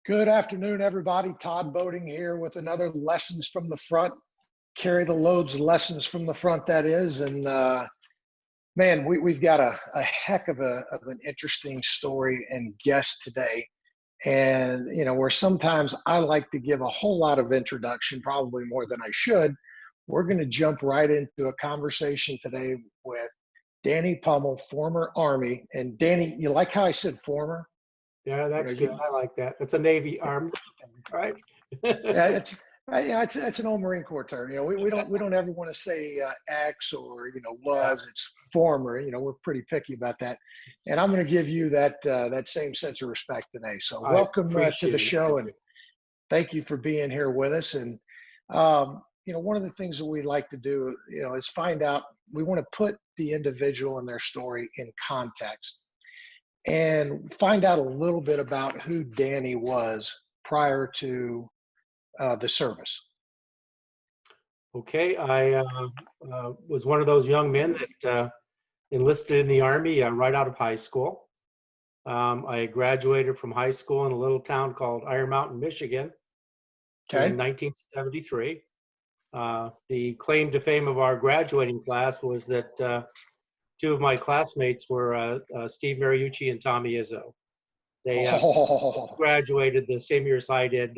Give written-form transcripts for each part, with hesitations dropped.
Good afternoon, everybody. Todd Boating here with another Lessons from the Front. Carry the loads, lessons from the front, that is. And man, we've got a heck of an interesting story and guest today. And, you know, where sometimes I like to give a whole lot of introduction, probably more than I should, we're going to jump right into a conversation today with Danny Pummill, former Army. And Danny, you like how I said former? Yeah, You know, that's good. I like that. That's a Navy Army, right? yeah, it's an old Marine Corps term. You know, we don't ever want to say X or Yeah, was. It's former. You know, we're pretty picky about that. And I'm going to give you that same sense of respect today. So I welcome to the appreciate it. show, and thank you for being here with us. And one of the things that we like to do, is find out. We want to put the individual and their story in context and find out a little bit about who Danny was prior to the service. Okay, I was one of those young men that enlisted in the Army right out of high school. I graduated from high school in a little town called Iron Mountain, Michigan in Okay. 1973. The claim to fame of our graduating class was that two of my classmates were Steve Mariucci and Tommy Izzo. They Oh, graduated the same year as I did.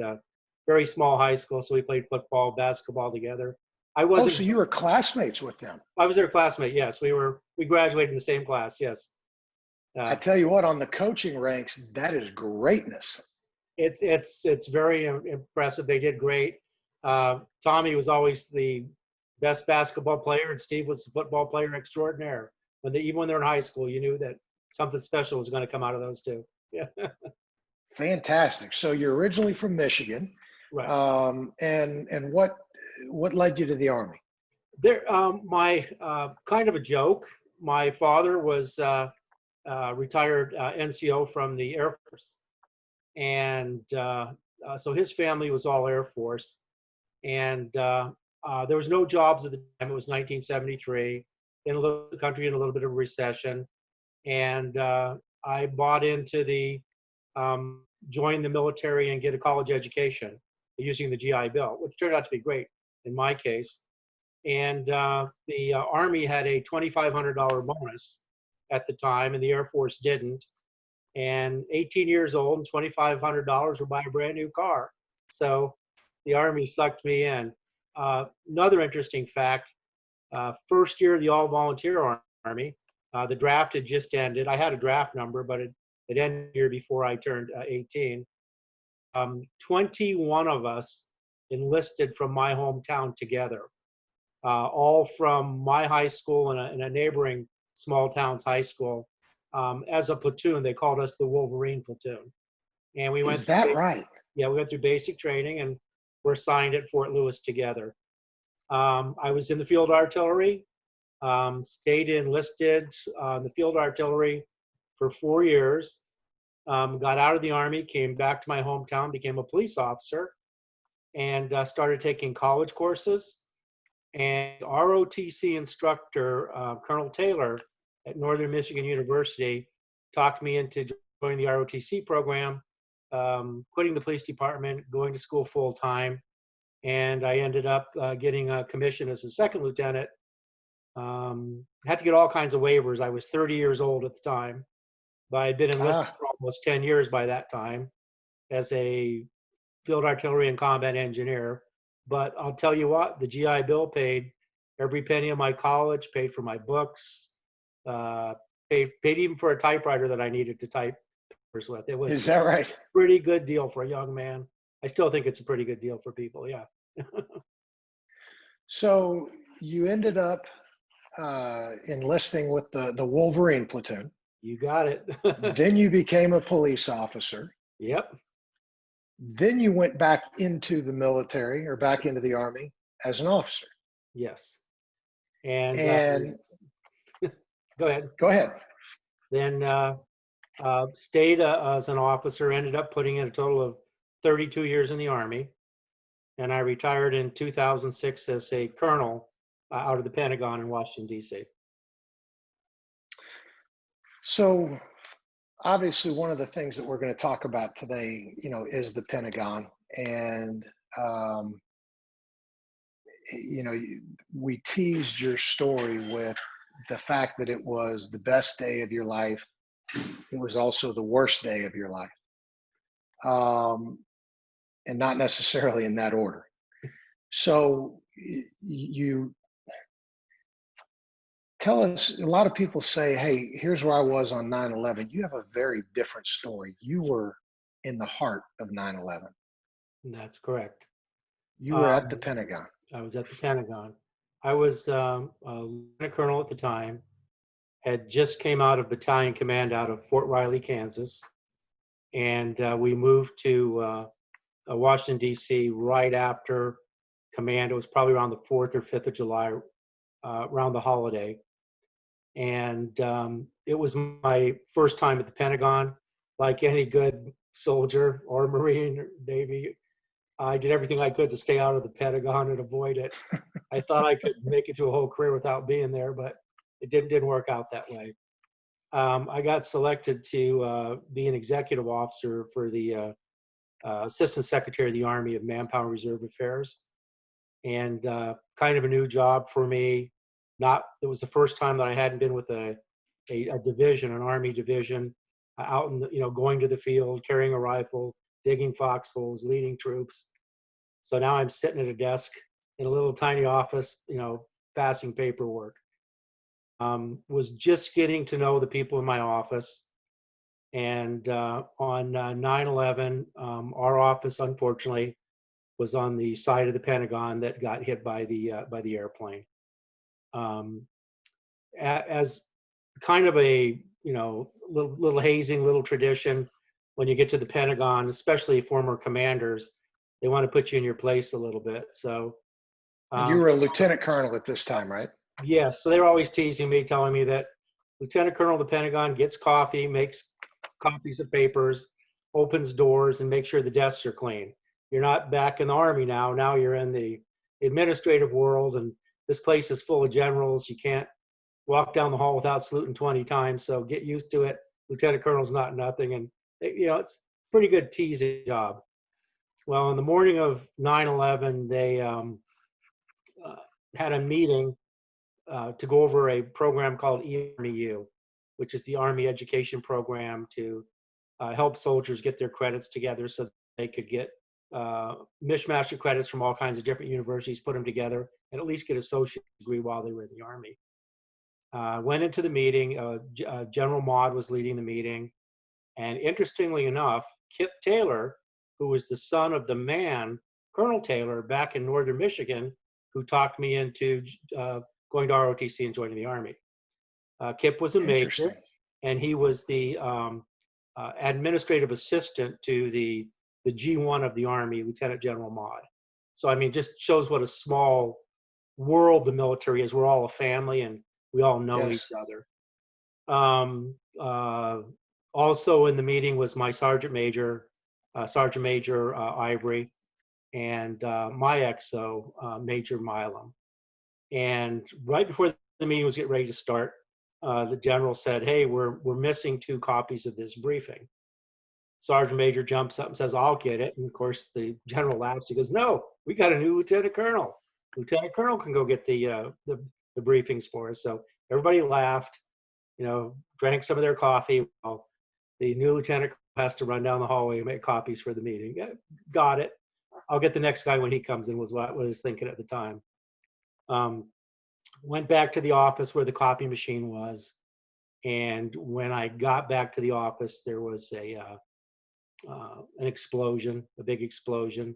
Very small high school, so we played football, basketball together. I so wasn't. you were classmates with them. I was their classmate. Yes, we graduated in the same class. Yes. I tell you what, on the coaching ranks, that is greatness. It's very impressive. They did great. Tommy was always the best basketball player, and Steve was the football player extraordinaire. Even when they're in high school, you knew that something special was going to come out of those two. Yeah. Fantastic. So you're originally from Michigan, Right. And what led you to the Army? My kind of a joke. My father was retired NCO from the Air Force, and so his family was all Air Force. And there was no jobs at the time. It was 1973, in the country in a little bit of a recession, and I bought into the join the military and get a college education using the GI Bill, which turned out to be great in my case. And the Army had a $2,500 bonus at the time, and the Air Force didn't. And 18 years old and $2,500 would buy a brand new car. So the Army sucked me in. Another interesting fact, first year of the all-volunteer Army, the draft had just ended. I had a draft number, but it ended a year before I turned 18. 21 of us enlisted from my hometown together, all from my high school and a neighboring small town's high school. As a platoon, they called us the Wolverine platoon. And we went Is that right? Yeah, we went through basic training and were assigned at Fort Lewis together. I was in the field artillery, stayed enlisted in the field artillery for 4 years, got out of the Army, came back to my hometown, became a police officer, and started taking college courses. And ROTC instructor, Colonel Taylor at Northern Michigan University, talked me into joining the ROTC program, quitting the police department, going to school full time. And I ended up getting a commission as a second lieutenant. Had to get all kinds of waivers. I was 30 years old at the time, but I'd been enlisted for almost 10 years by that time as a field artillery and combat engineer. But I'll tell you what, the GI Bill paid every penny of my college, paid for my books, paid even for a typewriter that I needed to type papers with. It was Is that right? a pretty good deal for a young man. I still think it's a pretty good deal for people, yeah. So you ended up enlisting with the Wolverine platoon. You got it. Then you became a police officer. Yep. Then you went back into the military or back into the Army as an officer. Yes. And go ahead. Go ahead. Then stayed as an officer, ended up putting in a total of 32 years in the Army. And I retired in 2006 as a colonel out of the Pentagon in Washington, D.C. So obviously one of the things that we're going to talk about today, is the Pentagon. And, um, we teased your story with the fact that it was the best day of your life. It was also the worst day of your life. Um, and not necessarily in that order. So you tell us, a lot of people say, hey, here's where I was on 9/11. You have a very different story. You were in the heart of 9/11. That's correct. You were at the Um, Pentagon. I was at the Pentagon. I was a lieutenant colonel at the time, had just came out of battalion command out of Fort Riley, Kansas. And we moved to Washington, D.C. right after command. It was probably around the 4th or 5th of July, around the holiday. And it was my first time at the Pentagon. Like any good soldier or Marine or Navy, I did everything I could to stay out of the Pentagon and avoid it. I thought I could make it through a whole career without being there, but it didn't work out that way. I got selected to be an executive officer for the Assistant Secretary of the Army of Manpower and Reserve Affairs, and kind of a new job for me. It was the first time that I hadn't been with a division, an Army division, out in going to the field, carrying a rifle, digging foxholes, leading troops. So now I'm sitting at a desk in a little tiny office, passing paperwork. Was just getting to know the people in my office. And on 9/11, our office, unfortunately, was on the side of the Pentagon that got hit by the airplane. Um, as kind of a little hazing, little tradition, when you get to the Pentagon, especially former commanders, they want to put you in your place a little bit. So And you were a lieutenant colonel at this time, right? yes, so they were always teasing me, telling me that Lieutenant Colonel of the Pentagon gets coffee, makes copies of papers, opens doors, and makes sure the desks are clean. You're not back in the Army now. Now you're in the administrative world, and this place is full of generals. You can't walk down the hall without saluting 20 times, so get used to it. Lieutenant Colonel's not nothing, and it's a pretty good teasing job. Well, in the morning of 9/11, they had a meeting to go over a program called EMEU, which is the Army Education Program to help soldiers get their credits together so they could get mishmash of credits from all kinds of different universities, put them together, and at least get a associate degree while they were in the Army. Went into the meeting. General Maude was leading the meeting. And interestingly enough, Kip Taylor, who was the son of the man, Colonel Taylor, back in northern Michigan, who talked me into going to ROTC and joining the Army. Kip was a major, and he was the administrative assistant to the G1 of the Army, Lieutenant General Maude. So, I mean, just shows what a small world the military is. We're all a family, and we all know each other. Also in the meeting was my Sergeant Major Ivory, and my XO, Major Milam. And right before the meeting was getting ready to start, the general said, "Hey, we're missing 2 copies of this briefing." Sergeant Major jumps up and says, "I'll get it." And of course, the general laughs. He goes, "No, we got a new lieutenant colonel. Lieutenant colonel can go get the briefings for us." So everybody laughed, drank some of their coffee. Well, the new lieutenant has to run down the hallway and make copies for the meeting. Yeah, got it. I'll get the next guy when he comes in, was what I was thinking at the time. Went back to the office where the copy machine was. And when I got back to the office, there was an explosion, a big explosion.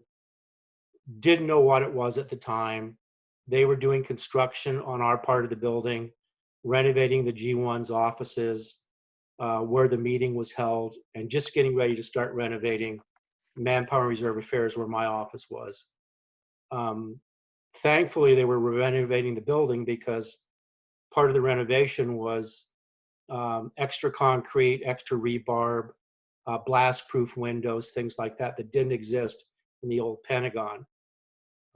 Didn't know what it was at the time. They were doing construction on our part of the building, renovating the G1's offices, where the meeting was held, and just getting ready to start renovating Manpower and Reserve Affairs, where my office was. Thankfully, they were renovating the building because part of the renovation was extra concrete, extra rebarb, blast-proof windows, things like that didn't exist in the old Pentagon.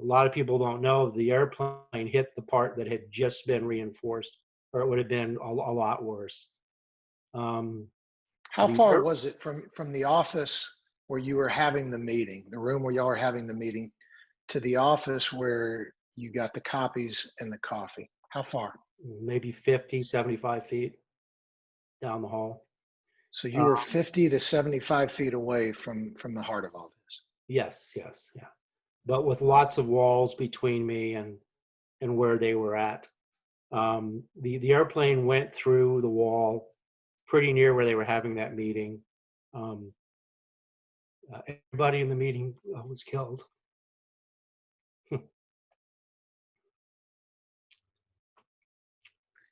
A lot of people don't know the airplane hit the part that had just been reinforced, or it would have been a lot worse. How far was it from the office where you were having the meeting, the room where y'all were having the meeting, to the office where you got the copies and the coffee? How far? Maybe 50, 75 feet down the hall. So you were Uh, 50 to 75 feet away from the heart of all this. yes, yes, yeah. But with lots of walls between me and where they were at. The airplane went through the wall pretty near where they were having that meeting. Um, everybody in the meeting was killed.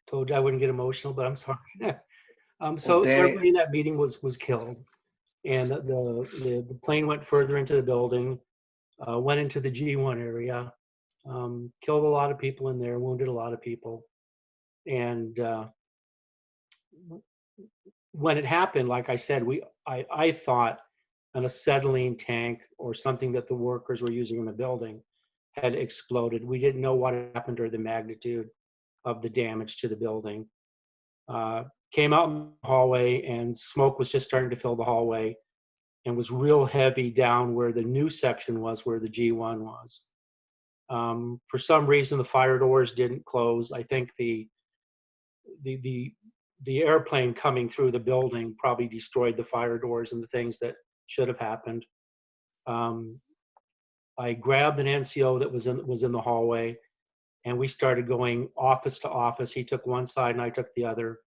Told you I wouldn't get emotional, but I'm sorry. Well, So Danny, everybody in that meeting was killed, and the plane went further into the building, went into the G1 area, killed a lot of people in there, wounded a lot of people, and when it happened, like I said, I thought an acetylene tank or something that the workers were using in the building had exploded. We didn't know what happened or the magnitude of the damage to the building. Came out in the hallway and smoke was just starting to fill the hallway and was real heavy down where the new section was, where the G1 was. For some reason, the fire doors didn't close. I think the airplane coming through the building probably destroyed the fire doors and the things that should have happened. I grabbed an NCO that was in the hallway, and we started going office to office. He took one side and I took the other,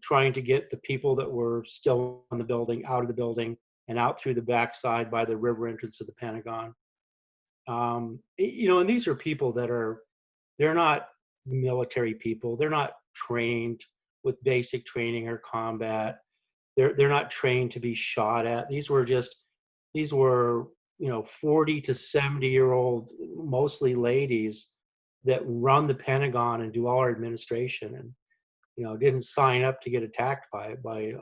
trying to get the people that were still in the building out of the building and out through the backside by the river entrance of the Pentagon. And these are people that they're not military people. They're not trained with basic training or combat. They're not trained to be shot at. These were 40 to 70-year-old, mostly ladies, that run the Pentagon and do all our administration, and didn't sign up to get attacked by a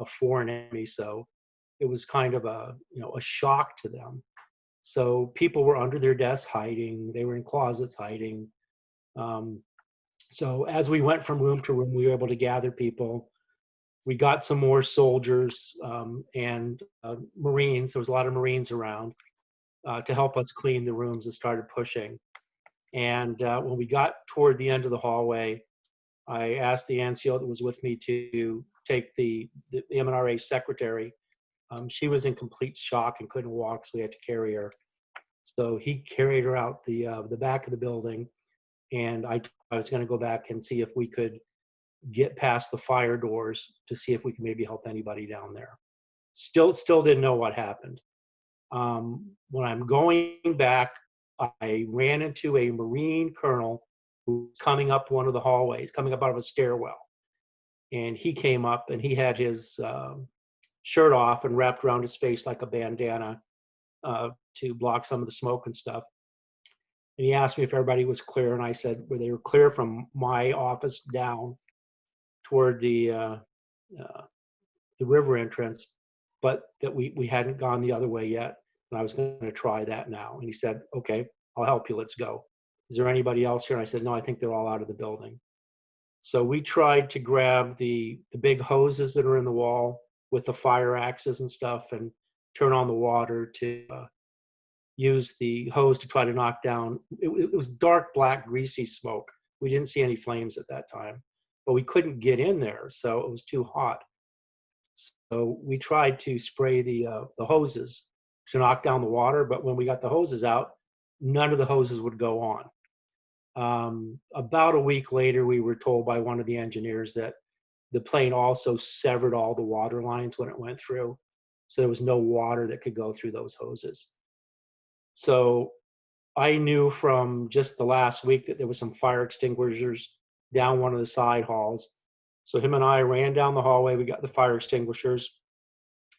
foreign enemy. So it was kind of a shock to them. So people were under their desks hiding. They were in closets hiding. So as we went from room to room, we were able to gather people. We got some more soldiers and Marines. There was a lot of Marines around to help us clean the rooms and started pushing. And when we got toward the end of the hallway, I asked the NCO that was with me to take the MNRA secretary. She was in complete shock and couldn't walk, so we had to carry her. So he carried her out the back of the building, and I was going to go back and see if we could get past the fire doors to see if we could maybe help anybody down there. Still didn't know what happened. When I'm going back, I ran into a Marine colonel who was coming up one of the hallways, coming up out of a stairwell. And he came up and he had his shirt off and wrapped around his face like a bandana to block some of the smoke and stuff. And he asked me if everybody was clear, and I said, well, they were clear from my office down toward the river entrance, but that we hadn't gone the other way yet, and I was going to try that now. And he said, okay, I'll help you, let's go. Is there anybody else here? And I said, no, I think they're all out of the building. So we tried to grab the big hoses that are in the wall with the fire axes and stuff and turn on the water to use the hose to try to knock down. It was dark, black, greasy smoke. We didn't see any flames at that time, but we couldn't get in there, so it was too hot. So we tried to spray the hoses to knock down the water, but when we got the hoses out, none of the hoses would go on. About a week later, we were told by one of the engineers that the plane also severed all the water lines when it went through, so there was no water that could go through those hoses. So I knew from just the last week that there was some fire extinguishers down one of the side halls. So him and I ran down the hallway. We got the fire extinguishers.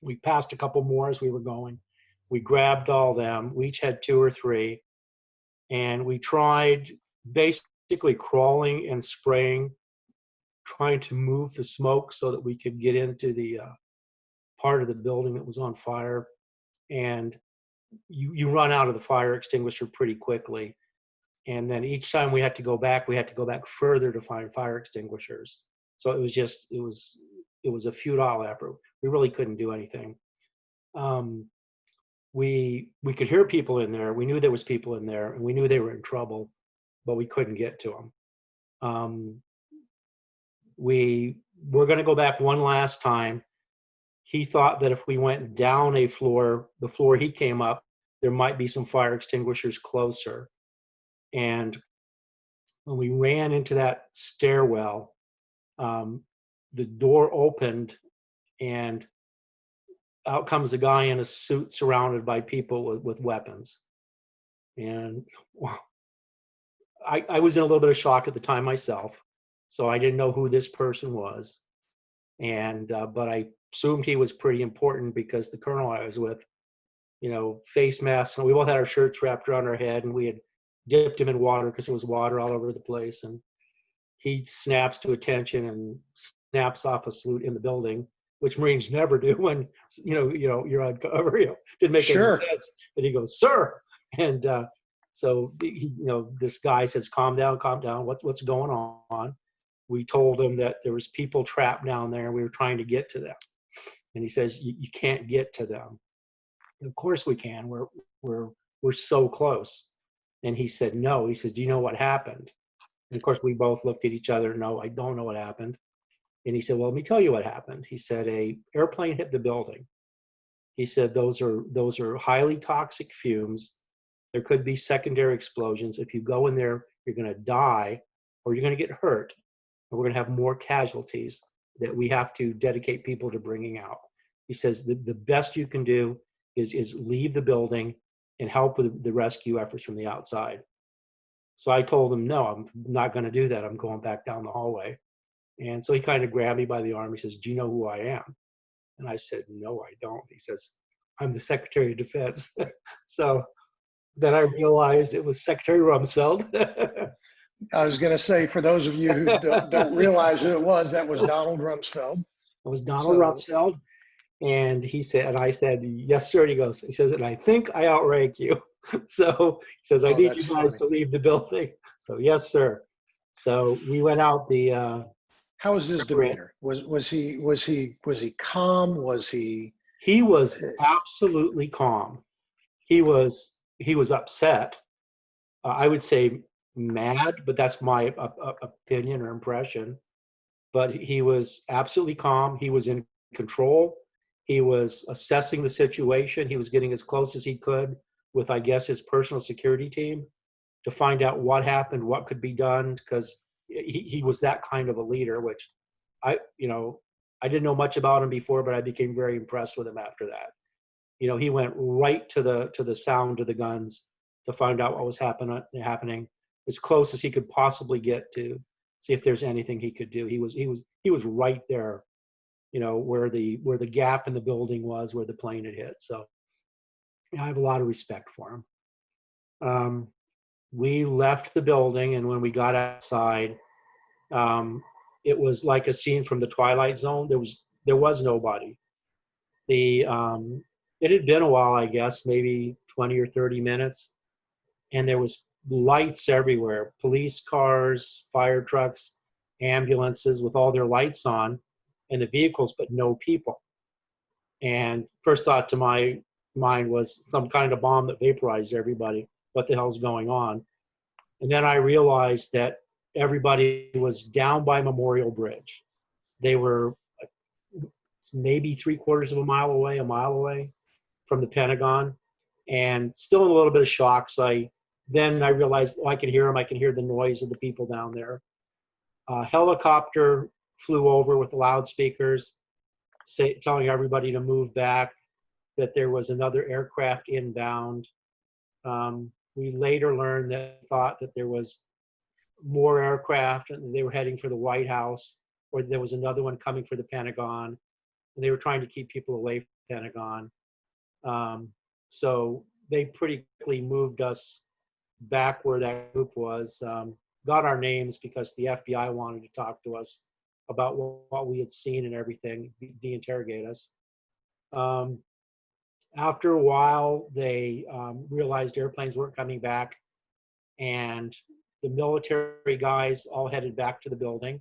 We passed a couple more as we were going. We grabbed all them. We each had 2 or 3. And we tried basically crawling and spraying, trying to move the smoke so that we could get into the part of the building that was on fire. And you run out of the fire extinguisher pretty quickly. And then each time we had to go back further to find fire extinguishers. So it was it was a futile effort. We really couldn't do anything. We could hear people in there. We knew there was people in there, and we knew they were in trouble, but we couldn't get to them. We were going to go back one last time. He thought that if we went down a floor, the floor he came up, there might be some fire extinguishers closer. And when we ran into that stairwell, the door opened, and out comes a guy in a suit surrounded by people with weapons. And well, I was in a little bit of shock at the time myself, so I didn't know who this person was. And but I assumed he was pretty important because the colonel I was with, face masks, and we both had our shirts wrapped around our head, and we had dipped him in water because there was water all over the place. And he snaps to attention and snaps off a salute in the building, which Marines never do when you're on cover. Didn't make any sense. And he goes, "Sir," and so this guy says, calm down, what's going on?" We told him that there was people trapped down there and we were trying to get to them. And he says, you can't get to them. Of course we can. We're so close. And he said, no. He says, do you know what happened? And of course we both looked at each other. No, I don't know what happened. And he said, well, let me tell you what happened. He said, a airplane hit the building. He said, those are highly toxic fumes. There could be secondary explosions. If you go in there, you're going to die or you're going to get hurt. And we're going to have more casualties that we have to dedicate people to bringing out. He says the best you can do is leave the building and help with the rescue efforts from the outside. So I told him, no, I'm not going to do that. I'm going back down the hallway. And so he kind of grabbed me by the arm. He says, do you know who I am? And I said, no, I don't. He says, I'm the Secretary of Defense. So then I realized it was Secretary Rumsfeld. I was going to say, for those of you who don't realize who it was, that was Donald Rumsfeld. It was Donald Rumsfeld. And he said, and I said, yes, sir. And he says, and I think I outrank you. So he says, I need you guys to leave the building. So yes, sir. So we went out the. How was his demeanor? Was he calm? Was he? He was absolutely calm. He was upset. I would say mad, but that's my opinion or impression. But he was absolutely calm. He was in control. He was assessing the situation. He was getting as close as he could with, I guess, his personal security team to find out what happened, what could be done, because he was that kind of a leader, which I didn't know much about him before, but I became very impressed with him after that. He went right to the sound of the guns to find out what was happening as close as he could possibly get to see if there's anything he could do. He was right there, where the gap in the building was, where the plane had hit. So I have a lot of respect for him. We left the building, and when we got outside, it was like a scene from the Twilight Zone. There was nobody. It had been a while, I guess, maybe 20 or 30 minutes, and there was lights everywhere, police cars, fire trucks, ambulances with all their lights on, and the vehicles, but no people. And first thought to my mind was some kind of bomb that vaporized everybody. What the hell's going on? And then I realized that everybody was down by Memorial Bridge. They were maybe 3/4 of a mile away from the Pentagon, and still in a little bit of shock. So then I realized, I can hear them. I can hear the noise of the people down there. A helicopter flew over with loudspeakers, telling everybody to move back, that there was another aircraft inbound. We later learned that there was more aircraft, and they were heading for the White House, or there was another one coming for the Pentagon, and they were trying to keep people away from the Pentagon. So they pretty quickly moved us back where that group was, got our names because the FBI wanted to talk to us about what we had seen and everything, de-interrogate us. After a while, they realized airplanes weren't coming back, and the military guys all headed back to the building.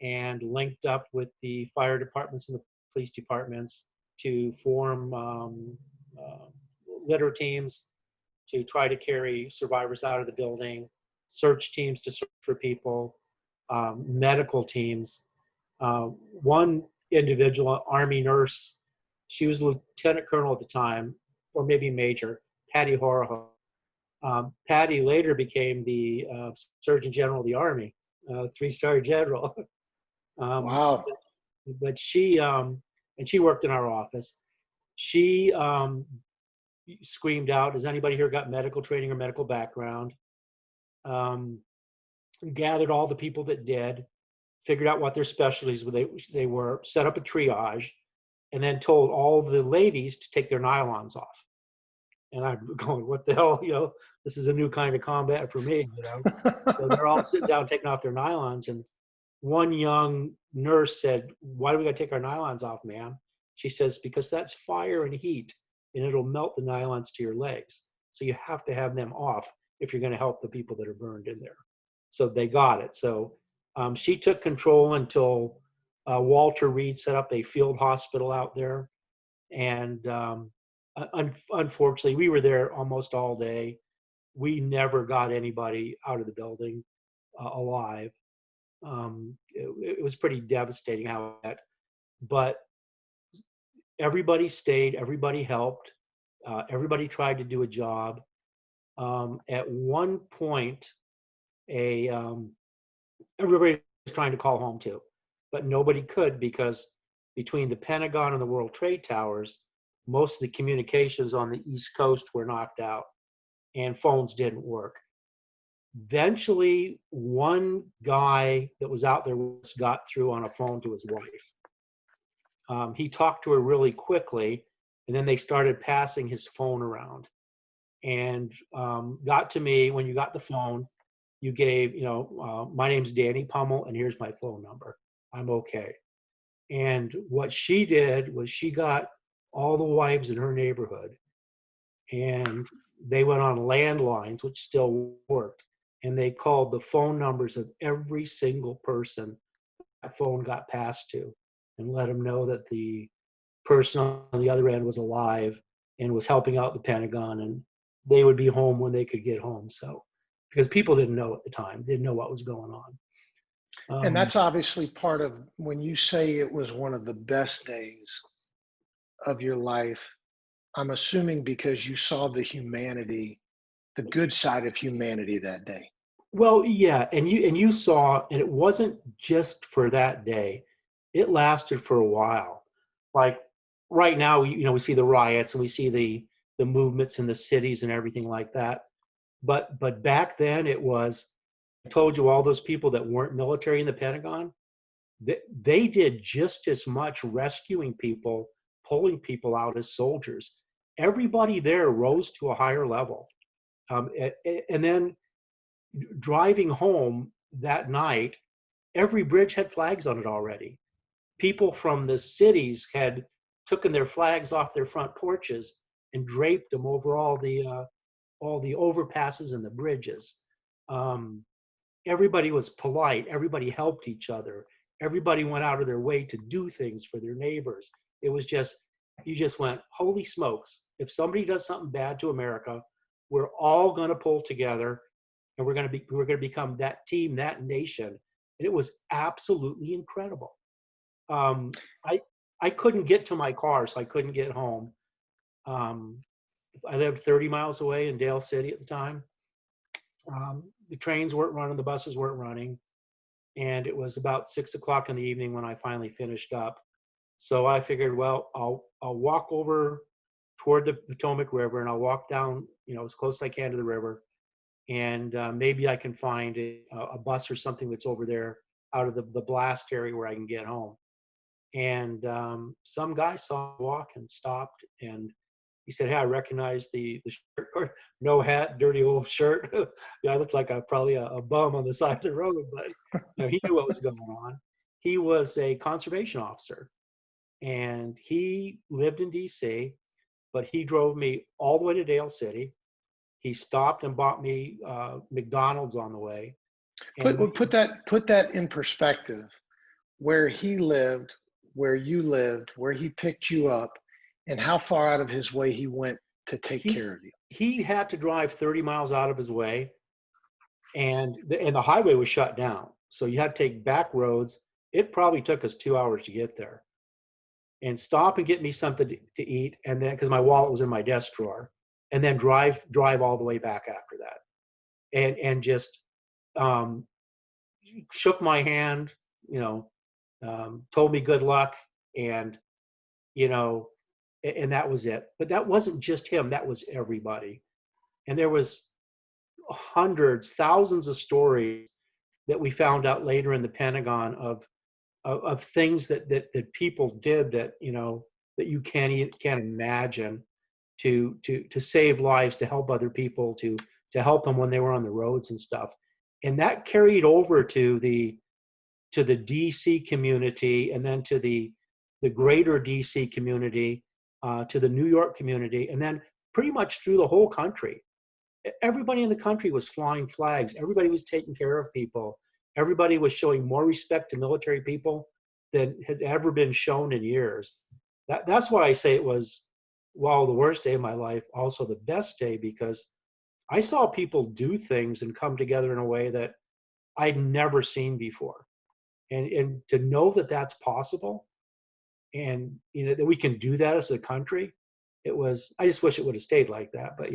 and linked up with the fire departments and the police departments to form litter teams to try to carry survivors out of the building, search teams to search for people, medical teams. One individual, Army nurse, she was lieutenant colonel at the time, or maybe major, Patty Horoho. Patty later became the Surgeon General of the Army, 3-star general. Wow. But she, and she worked in our office. She screamed out, "Has anybody here got medical training or medical background?" Gathered all the people that did, figured out what their specialties they were, set up a triage, and then told all the ladies to take their nylons off. And I'm going, what the hell, this is a new kind of combat for me, So they're all sitting down taking off their nylons, and one young nurse said, "Why do we got to take our nylons off, ma'am?" She says, "Because that's fire and heat, and it'll melt the nylons to your legs. So you have to have them off if you're going to help the people that are burned in there." So they got it. So she took control until Walter Reed set up a field hospital out there. And unfortunately, we were there almost all day. We never got anybody out of the building alive. It was pretty devastating how that, but everybody stayed, everybody helped, everybody tried to do a job. At one point, everybody was trying to call home too, but nobody could, because between the Pentagon and the World Trade Towers, most of the communications on the East Coast were knocked out and phones didn't work. Eventually, one guy that was out there got through on a phone to his wife. He talked to her really quickly, and then they started passing his phone around. And got to me. When you got the phone, you gave, "My name's Danny Pummill, and here's my phone number. I'm okay." And what she did was she got all the wives in her neighborhood, and they went on landlines, which still worked, and they called the phone numbers of every single person that phone got passed to, and let them know that the person on the other end was alive and was helping out the Pentagon, and they would be home when they could get home. So, because people didn't know at the time, didn't know what was going on. And that's obviously part of when you say it was one of the best days of your life. I'm assuming because you saw the humanity, the good side of humanity that day. Well, yeah, and you saw, and it wasn't just for that day. It lasted for a while. Like right now, we see the riots and we see the movements in the cities and everything like that. But back then it was, I told you, all those people that weren't military in the Pentagon, they did just as much rescuing people, pulling people out as soldiers. Everybody there rose to a higher level. And then driving home that night, every bridge had flags on it already. People from the cities had taken their flags off their front porches and draped them over all the overpasses and the bridges. Everybody was polite. Everybody helped each other. Everybody went out of their way to do things for their neighbors. It was just, you just went, holy smokes, if somebody does something bad to America, we're all going to pull together, and we're going to become that team, that nation. And it was absolutely incredible. I couldn't get to my car, so I couldn't get home. I lived 30 miles away in Dale City at the time. The trains weren't running, the buses weren't running, and it was about 6 o'clock in the evening when I finally finished up. So I figured, well, I'll walk over toward the Potomac River, and I'll walk down, as close as I can to the river, and maybe I can find a bus or something that's over there out of the blast area where I can get home. And some guy saw me walk and stopped, and he said, "Hey, I recognize the shirt, no hat, dirty old shirt." Yeah, I looked like probably a bum on the side of the road, but he knew what was going on. He was a conservation officer, and he lived in D.C., but he drove me all the way to Dale City. He stopped and bought me McDonald's on the way. Put that in perspective. where he lived, where you lived, where he picked you up, and how far out of his way he went to take He care of you? he had to drive 30 miles out of his way, and the highway was shut down. So you had to take back roads. It probably took us 2 hours to get there, and stop and get me something to eat, and then because my wallet was in my desk drawer, and then drive all the way back after that, and just um, shook my hand, you know, told me good luck, and you know, and that was it. But that wasn't just him; that was everybody, and there was hundreds, thousands of stories that we found out later in the Pentagon of things that people did that that you can't imagine to save lives, to help other people, to help them when they were on the roads and stuff, and that carried over to the DC community, and then to the greater DC community, to the New York community, and then pretty much through the whole country. Everybody in the country was flying flags. Everybody was taking care of people. Everybody was showing more respect to military people than had ever been shown in years. That's why I say it was, well, the worst day of my life, also the best day, because I saw people do things and come together in a way that I'd never seen before. And to know that that's possible, and that we can do that as a country, I just wish it would have stayed like that, but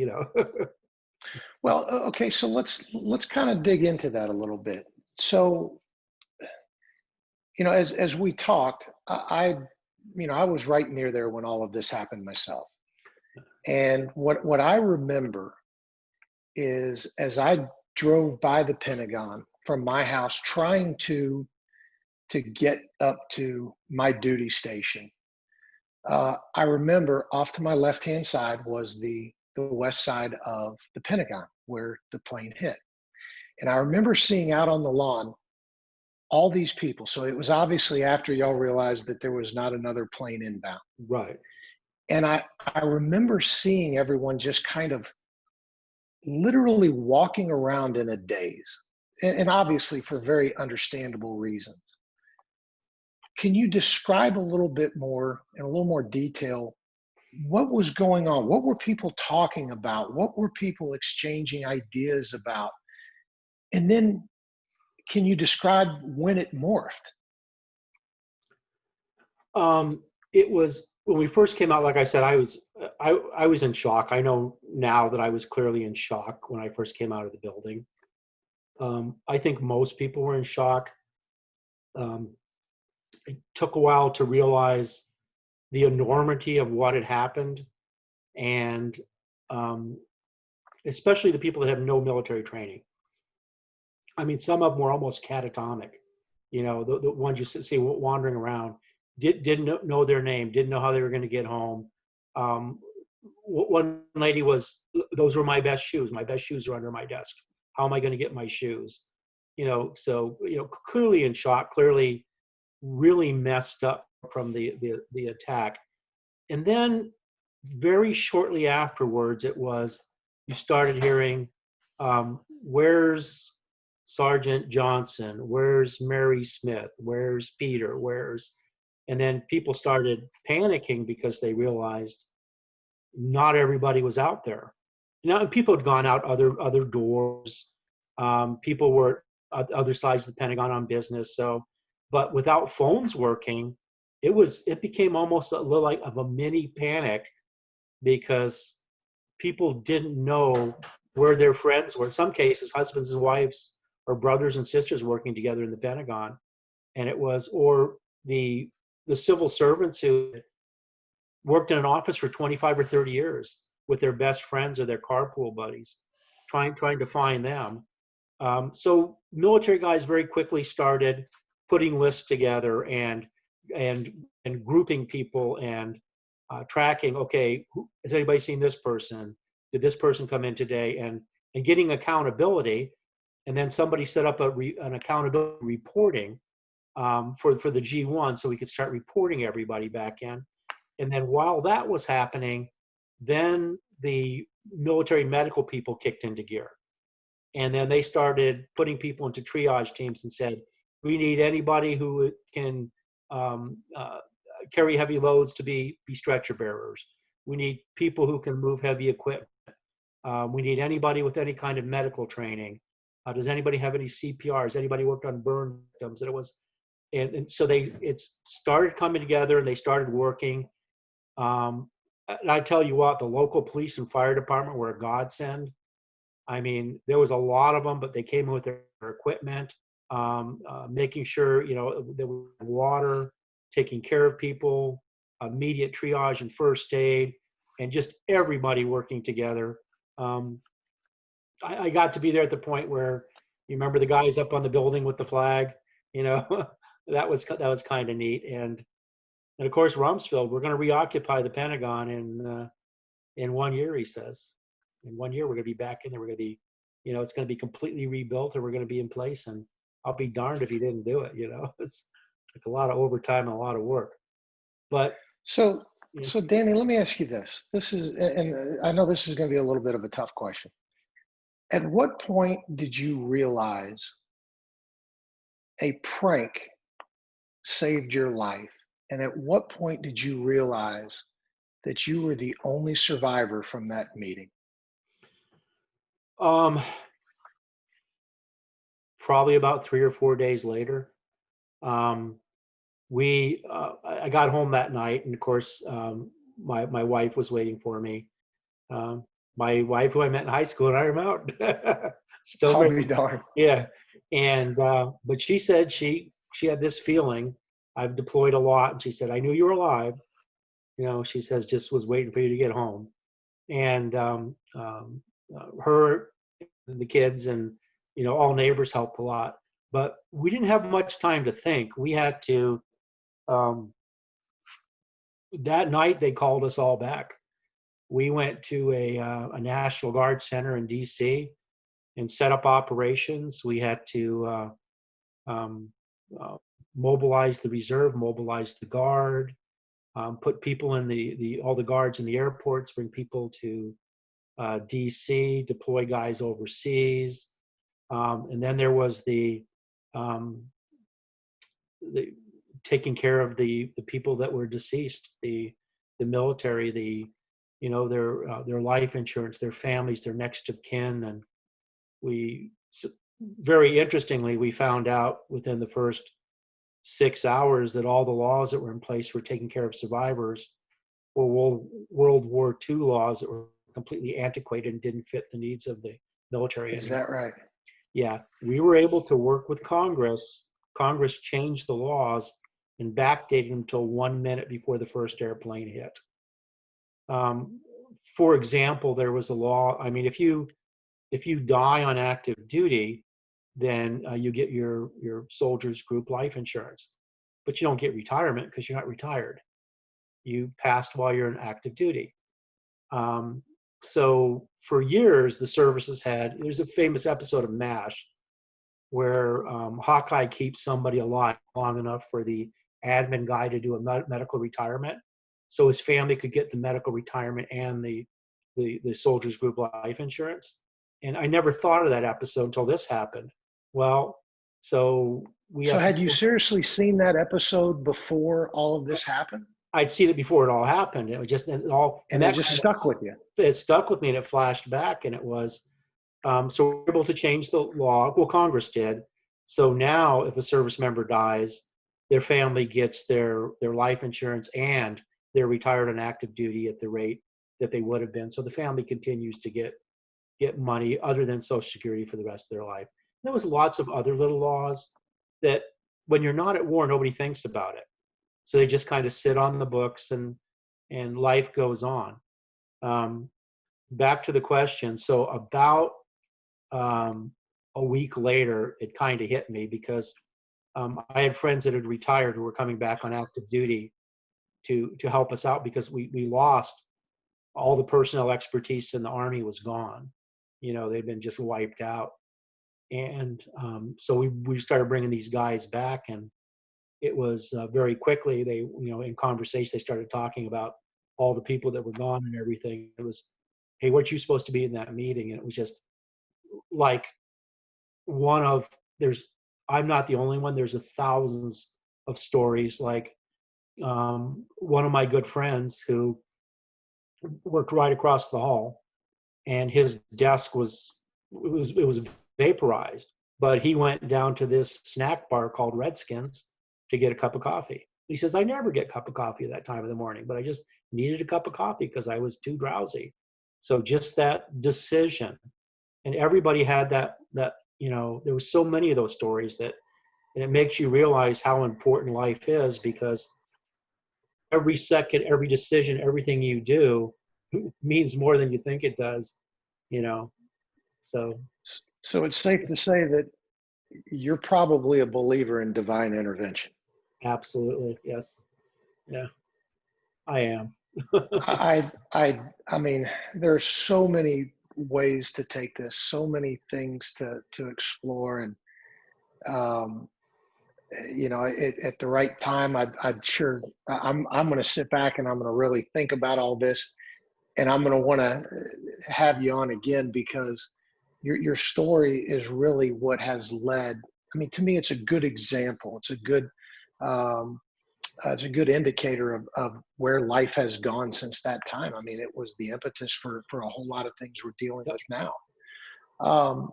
Well, okay, so let's kind of dig into that a little bit. So, as we talked, I was right near there when all of this happened myself. And what I remember is, as I drove by the Pentagon from my house trying to get up to my duty station, I remember off to my left-hand side was the west side of the Pentagon where the plane hit. And I remember seeing out on the lawn all these people. So it was obviously after y'all realized that there was not another plane inbound. right. And I remember seeing everyone just kind of literally walking around in a daze, and obviously for very understandable reasons. Can you describe a little bit more, in a little more detail, what was going on? What were people talking about? What were people exchanging ideas about? And then can you describe when it morphed? It was when we first came out. Like I said, I was in shock. I know now that I was clearly in shock when I first came out of the building. I think most people were in shock. It took a while to realize the enormity of what had happened, and especially the people that have no military training. I mean, some of them were almost catatonic. The ones you see wandering around didn't know their name, didn't know how they were going to get home. One lady was, "Those were my best shoes. My best shoes are under my desk. How am I going to get my shoes?" So clearly in shock, clearly really messed up from the attack. And then very shortly afterwards, you started hearing, "Where's Sergeant Johnson? Where's Mary Smith? Where's Peter? And then people started panicking because they realized not everybody was out there. People had gone out other doors. People were at other sides of the Pentagon on business. So, but without phones working, it became almost a little like of a mini panic, because people didn't know where their friends were. In some cases, husbands and wives or brothers and sisters working together in the Pentagon, and or the civil servants who worked in an office for 25 or 30 years with their best friends or their carpool buddies, trying to find them. So military guys very quickly started putting lists together and grouping people and tracking. Okay, has anybody seen this person? Did this person come in today? And getting accountability. And then somebody set up an accountability reporting for the G1, so we could start reporting everybody back in. And then while that was happening, then the military medical people kicked into gear. And then they started putting people into triage teams and said, We need anybody who can carry heavy loads to be stretcher bearers. We need people who can move heavy equipment. We need anybody with any kind of medical training. Does anybody have any CPR? Has anybody worked on burn victims? And it was, and so it started coming together, and they started working. And I tell you what, the local police and fire department were a godsend. I mean, there was a lot of them, but they came in with their equipment, making sure, there was water, taking care of people, immediate triage and first aid, and just everybody working together. I got to be there at the point where, you remember the guys up on the building with the flag, that was kind of neat. And of course, Rumsfeld, we're going to reoccupy the Pentagon in 1 year, he says. In 1 year, we're going to be back in there. We're going to be, it's going to be completely rebuilt, or we're going to be in place. And I'll be darned if he didn't do it. It's like a lot of overtime and a lot of work. But so Danny, let me ask you this. This is, and I know this is going to be a little bit of a tough question. At what point did you realize a prank saved your life? And at what point did you realize that you were the only survivor from that meeting? Probably about 3 or 4 days later. I got home that night, and of course, my wife was waiting for me. My wife, who I met in high school, and I remember still I'll very, be darned. yeah. And but she said she had this feeling. I've deployed a lot, and she said, I knew you were alive. She says, just was waiting for you to get home. And her, and the kids, and all neighbors helped a lot. But we didn't have much time to think. We had to. That night, they called us all back. We went to a National Guard center in D.C. and set up operations. We had to mobilize the reserve, mobilize the Guard, put people in all the guards in the airports, bring people to D.C., deploy guys overseas. And then there was the taking care of the people that were deceased, the military, their life insurance, their families, their next of kin. And very interestingly, we found out within the first 6 hours that all the laws that were in place for taking care of survivors were World War II laws that were completely antiquated and didn't fit the needs of the military. Is that right? Yeah, we were able to work with Congress. Congress changed the laws and backdated them until 1 minute before the first airplane hit. For example, there was a law. I mean, if you die on active duty, then you get your soldiers group life insurance, but you don't get retirement because you're not retired. You passed while you're in active duty. So for years, the services there's a famous episode of MASH where Hawkeye keeps somebody alive long enough for the admin guy to do a medical retirement, so his family could get the medical retirement and the soldiers group life insurance. And I never thought of that episode until this happened. Well, so had you seriously seen that episode before all of this happened? I'd seen it before it all happened. It was just and it just stuck with you. It stuck with me, and it flashed back, and it was so we're able to change the law. Well, Congress did. So now, if a service member dies, their family gets their life insurance, and they're retired on active duty at the rate that they would have been. So the family continues to get money other than Social Security for the rest of their life. And there was lots of other little laws that, when you're not at war, nobody thinks about it. So they just kind of sit on the books, and life goes on. Back to the question. So about a week later, it kind of hit me because I had friends that had retired who were coming back on active duty to help us out, because we lost all the personnel expertise in the Army was gone. They'd been just wiped out. And so we started bringing these guys back, and it was very quickly, they, in conversation, they started talking about all the people that were gone and everything. It was, hey, weren't you supposed to be in that meeting? And it was just like there's I'm not the only one. There's thousands of stories. Like one of my good friends who worked right across the hall, and his desk was vaporized, but he went down to this snack bar called Redskins to get a cup of coffee. He says, I never get a cup of coffee at that time of the morning, but I just needed a cup of coffee because I was too drowsy. So just that decision, and everybody had that, there was so many of those stories that, and it makes you realize how important life is, because every second, every decision, everything you do means more than you think it does, you know. So So it's safe to say that you're probably a believer in divine intervention. absolutely, yes. Yeah, I am. I mean, there's so many ways to take this, so many things to explore, and um, at the right time, I'd sure I'm going to sit back and I'm going to really think about all this, and I'm going to want to have you on again, because your story is really what has led. I mean, to me, it's a good example. Um, it's a good indicator of where life has gone since that time. I mean, it was the impetus for a whole lot of things we're dealing with now. Um,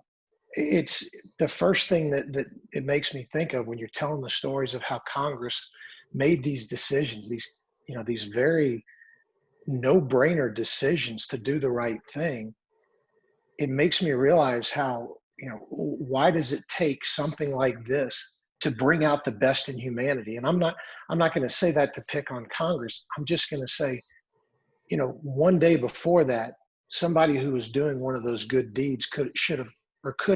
it's the first thing that it makes me think of when you're telling the stories of how Congress made these decisions, these very no-brainer decisions to do the right thing. It makes me realize how, why does it take something like this to bring out the best in humanity? And I'm not going to say that to pick on Congress. I'm just going to say, one day before that, somebody who was doing one of those good deeds could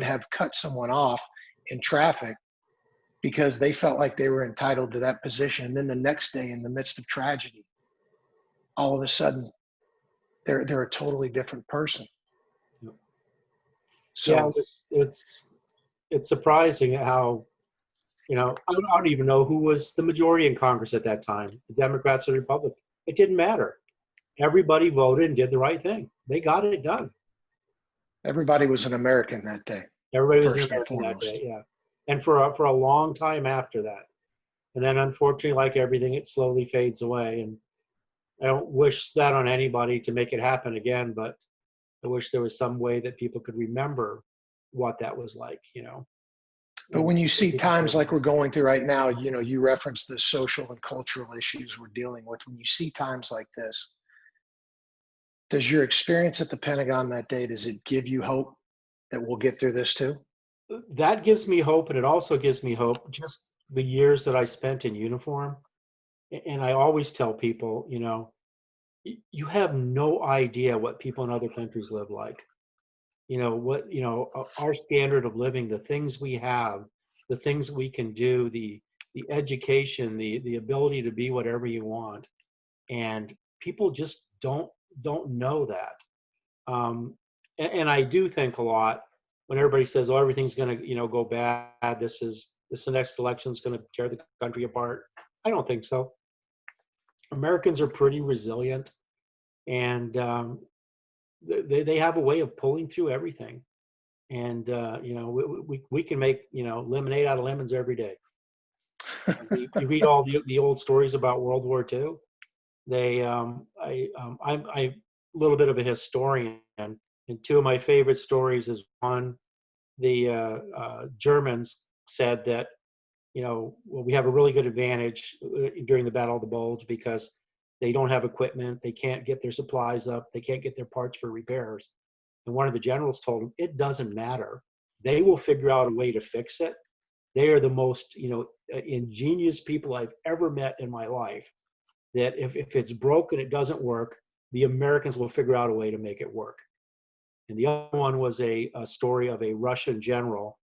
have cut someone off in traffic because they felt like they were entitled to that position. And then the next day, in the midst of tragedy, all of a sudden they're a totally different person. Yeah, So it's surprising how, I don't even know who was the majority in Congress at that time, the Democrats or the Republicans. It didn't matter. Everybody voted and did the right thing. They got it done. everybody was an American that day, Everybody was an first and American that foremost. day, yeah. And for a long time after that. And then unfortunately, like everything, it slowly fades away. And I don't wish that on anybody to make it happen again, but I wish there was some way that people could remember what that was like, But when you see people care times about like we're it. going through right now, you reference the social and cultural issues we're dealing with. When you see times like this, does your experience at the Pentagon that day, does it give you hope that we'll get through this too? That gives me hope, and it also gives me hope just the years that I spent in uniform. And I always tell people, you have no idea what people in other countries live like. Our standard of living, the things we have, the things we can do, the education, the ability to be whatever you want. And people just don't know that. And I do think a lot when everybody says, "Oh, everything's going to go bad. The next election is going to tear the country apart." I don't think so. Americans are pretty resilient, and they have a way of pulling through everything. And we can make lemonade out of lemons every day. You read all the old stories about World War II. I'm a little bit of a historian, and two of my favorite stories is one, the Germans said that, well, we have a really good advantage during the Battle of the Bulge because they don't have equipment, they can't get their supplies up, they can't get their parts for repairs. And one of the generals told them, it doesn't matter. They will figure out a way to fix it. They are the most, ingenious people I've ever met in my life. That if it's broken, it doesn't work, the Americans will figure out a way to make it work. And the other one was a story of a Russian general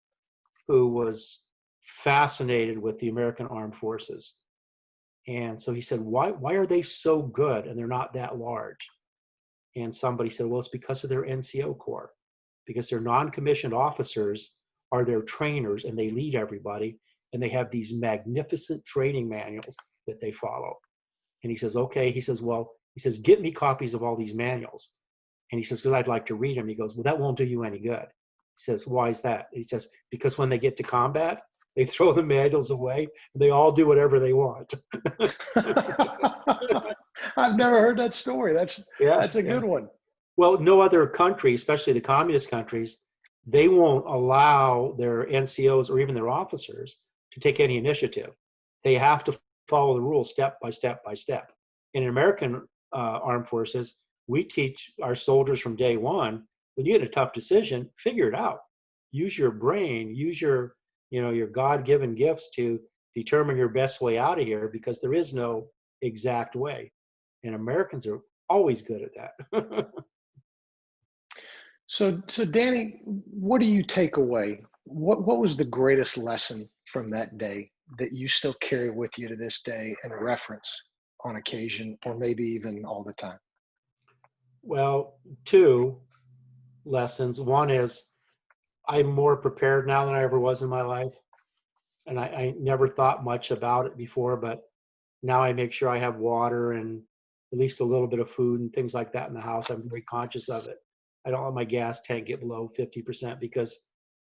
who was fascinated with the American armed forces. And so he said, why are they so good and they're not that large? And somebody said, well, it's because of their NCO Corps, because their non-commissioned officers are their trainers and they lead everybody. And they have these magnificent training manuals that they follow. And he says, okay. He says, get me copies of all these manuals. And he says, because I'd like to read them. He goes, well, that won't do you any good. He says, why is that? He says, because when they get to combat, They throw the manuals away, and they all do whatever they want. I've never heard that story. Yeah, That's a yeah. good one. Well, no other country, especially the communist countries, they won't allow their NCOs or even their officers to take any initiative. They have to follow the rules step by step by step. In American armed forces, we teach our soldiers from day one, when you get a tough decision, figure it out. Use your brain, use your, your God-given gifts to determine your best way out of here, because there is no exact way. And Americans are always good at that. So Danny, what do you take away? What was the greatest lesson from that day that you still carry with you to this day and reference on occasion, or maybe even all the time? Well, two lessons. One is I'm more prepared now than I ever was in my life. And I never thought much about it before, but now I make sure I have water and at least a little bit of food and things like that in the house. I'm very conscious of it. I don't let my gas tank get below 50%, because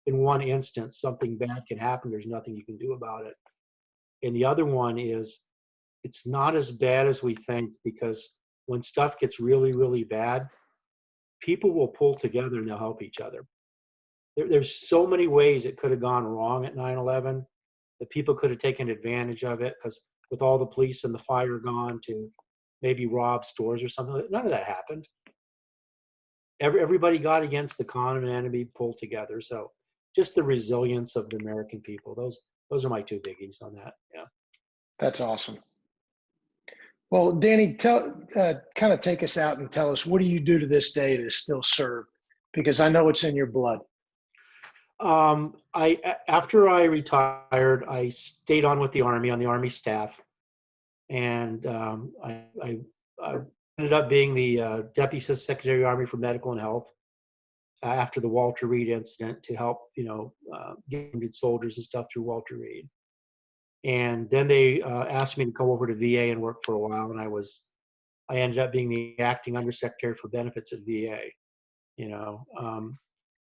in one instance, something bad can happen. There's nothing you can do about it. And the other one is it's not as bad as we think, because when stuff gets really, really bad, people will pull together and they'll help each other. There's so many ways it could have gone wrong at 9/11 that people could have taken advantage of it, because with all the police and the fire gone to maybe rob stores or something, none of that happened. Everybody got against the common enemy, pulled together. So just the resilience of the American people. Those are my two biggies on that. Yeah. That's awesome. Well, Danny, kind of take us out and tell us, what do you do to this day to still serve? Because I know it's in your blood. After I retired, I stayed on with the Army, on the Army staff, and I ended up being the Deputy Assistant Secretary of the Army for Medical and Health after the Walter Reed incident, to help get wounded soldiers and stuff through Walter Reed. And then they asked me to come over to VA and work for a while, and I ended up being the acting undersecretary for benefits at VA.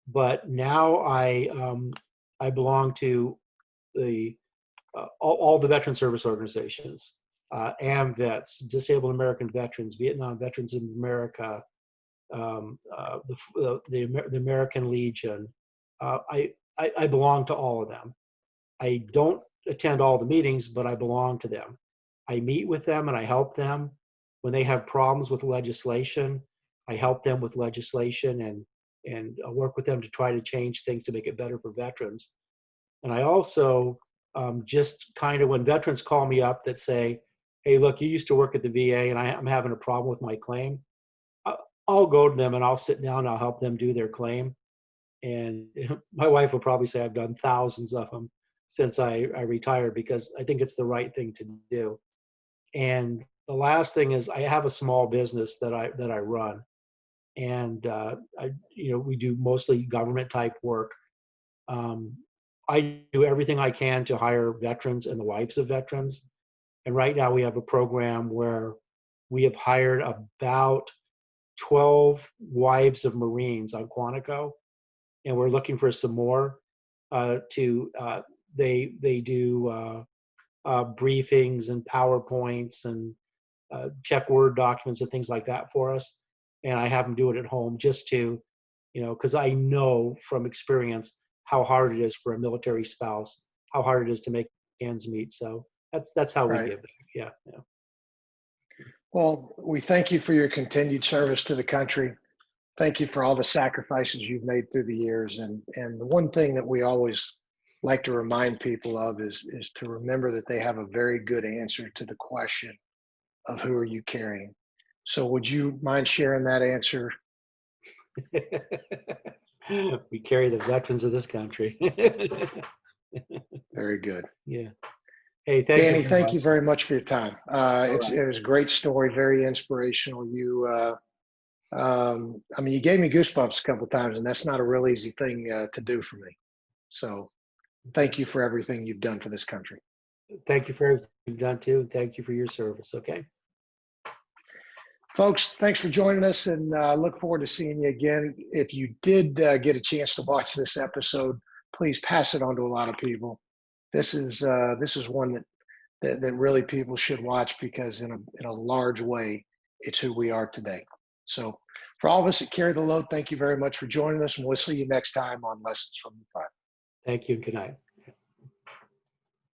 But now I belong to the all the veteran service organizations, AMVETS, Disabled American Veterans, Vietnam Veterans of America, the American Legion. I belong to all of them. I don't attend all the meetings, but I belong to them. I meet with them and I help them when they have problems with legislation. I help them with legislation and work with them to try to change things to make it better for veterans. And I also just kind of, when veterans call me up that say, hey, look, you used to work at the VA and I'm having a problem with my claim, I'll go to them and I'll sit down and I'll help them do their claim. And my wife will probably say I've done thousands of them since I retired, because I think it's the right thing to do. And the last thing is, I have a small business that I run. And we do mostly government type work. I do everything I can to hire veterans and the wives of veterans. And right now we have a program where we have hired about 12 wives of Marines on Quantico, and we're looking for some more. They do briefings and PowerPoints and check Word documents and things like that for us. And I have them do it at home, just to, because I know from experience how hard it is for a military spouse, how hard it is to make ends meet. So that's how we give back. Yeah. Well, we thank you for your continued service to the country. Thank you for all the sacrifices you've made through the years. And the one thing that we always like to remind people of is to remember that they have a very good answer to the question of who are you carrying. So would you mind sharing that answer? We carry the veterans of this country. Very good. Yeah. Hey, Danny, thank you very much for your time. It was a great story, very inspirational. You gave me goosebumps a couple of times, and that's not a real easy thing to do for me. So thank you for everything you've done for this country. Thank you for everything you've done too. Thank you for your service. Okay. Folks, thanks for joining us, and I look forward to seeing you again. If you did get a chance to watch this episode, please pass it on to a lot of people. this is one that really people should watch, because in a large way, it's who we are today. So for all of us that carry the load, thank you very much for joining us, and we'll see you next time on Lessons from the Front. Thank you. Good night.